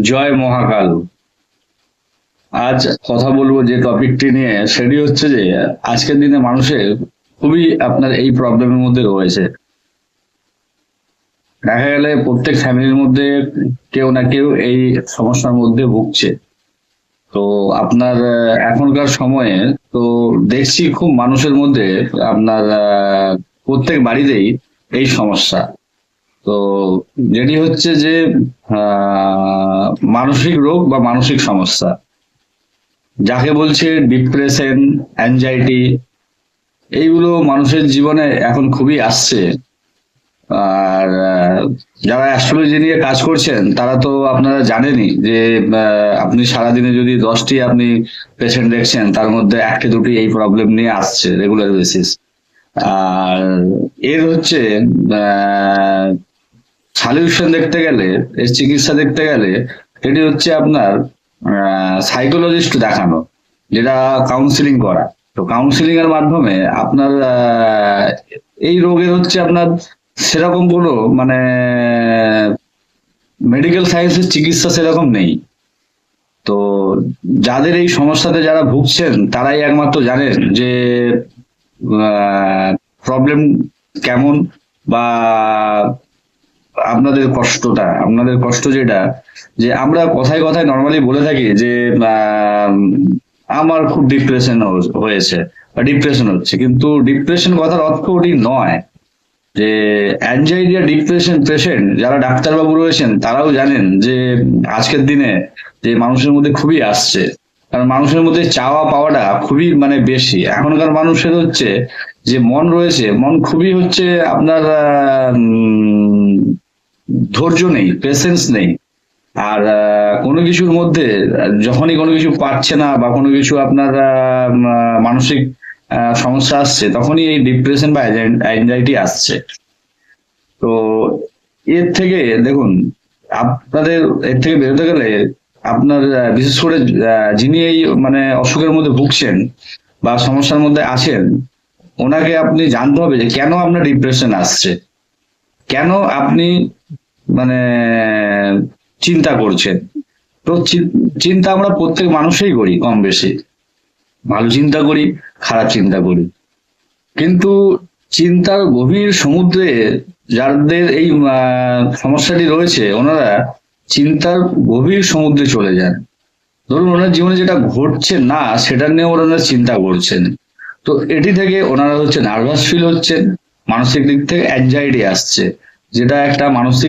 জয় মহাকাল। আজ কথা বলবো যে টপিকটি নিয়ে, সেটি হচ্ছে যে আজকের দিনে মানুষের খুবই আপনার এই প্রবলেমের মধ্যে রয়েছে। দেখা গেলে প্রত্যেক ফ্যামিলির মধ্যে কেউ না কেউ এই সমস্যার মধ্যে ভুগছে। তো আপনার এখনকার সময়ে তো দেখছি খুব মানুষের মধ্যে আপনার প্রত্যেক বাড়িতেই এই সমস্যা। তো যেটি হচ্ছে যে মানসিক রোগ বা মানসিক সমস্যা, যাকে বলছে ডিপ্রেশন, অ্যাংজাইটি, এইগুলো মানুষের জীবনে এখন খুবই আসছে। আর যারা অ্যাস্ট্রোলজি নিয়ে কাজ করছেন তারা তো আপনারা জানেনই যে আপনি সারাদিনে যদি 10টি আপনি পেশেন্ট দেখছেন, তার মধ্যে একটি দুটি এই প্রবলেম নিয়ে আসছে রেগুলার বেসিস। আর এর হচ্ছে সলিউশন দেখতে গেলে, এর চিকিৎসা দেখতে গেলে, এটি হচ্ছে আপনার সাইকোলজিস্ট দেখানো, যেটা কাউন্সিলিং করা। তো কাউন্সিলিং এর মাধ্যমে আপনার এই রোগের হচ্ছে আপনার সেরকম কোনো মানে মেডিকেল সায়েন্সের চিকিৎসা সেরকম নেই। তো যাদের এই সমস্যাতে যারা ভুগছেন তারাই একমাত্র জানেন যে প্রবলেম কেমন, বা আপনাদের কষ্ট যেটা, যে আমরা কথায় কথায় নর্মালি বলে থাকি যে আহ, আমার খুব ডিপ্রেশন হয়েছে বা ডিপ্রেশন হচ্ছে, কিন্তু ডিপ্রেশন কথার অর্থ ওটি নয়। যে অ্যাংজাইটি আর ডিপ্রেশন পেশেন্ট যারা ডাক্তারবাবু রয়েছেন তারাও জানেন যে আজকের দিনে যে মানুষের মধ্যে খুবই আসছে। কারণ মানুষের মধ্যে চাওয়া পাওয়াটা খুবই বেশি। এখনকার মানুষের হচ্ছে যে মন রয়েছে, মন খুবই হচ্ছে আপনার ধৈর্য নেই, পেশেন্স নেই। আর কোনো কিছুর মধ্যে যখনই কোনো কিছু পাচ্ছে না বা কোনো কিছু আপনার মানসিক সমস্যা আসছে, তখনই এই ডিপ্রেশন বা অ্যাংজাইটি আসছে। তো এর থেকে দেখুন, আপনাদের এর থেকে বেরোতে গেলে আপনার বিশেষ করে যিনি এই অসুখের মধ্যে ভুগছেন বা সমস্যার মধ্যে আছেন, ওনাকে আপনি জানতে হবে যে কেন আপনার ডিপ্রেশন আসছে, কেন আপনি মানে চিন্তা করছেন। তো চিন্তা আমরা প্রত্যেক মানুষই করি কম বেশি, ভালো চিন্তা করি, খারাপ চিন্তা করি। কিন্তু চিন্তার গভীর সমুদ্রে যাদের এই সমস্যাটি রয়েছে, ওনারা চিন্তার গভীর সমুদ্রে চলে যান। ধরুন ওনার জীবনে যেটা ঘটছে না সেটা নিয়ে ওনারা চিন্তা করছেন। তো এটি থেকে ওনারা হচ্ছে নার্ভাস ফিল হচ্ছেন, মানসিক দিক থেকে অ্যাংজাইটি আসছে, যেটা একটা মানসিক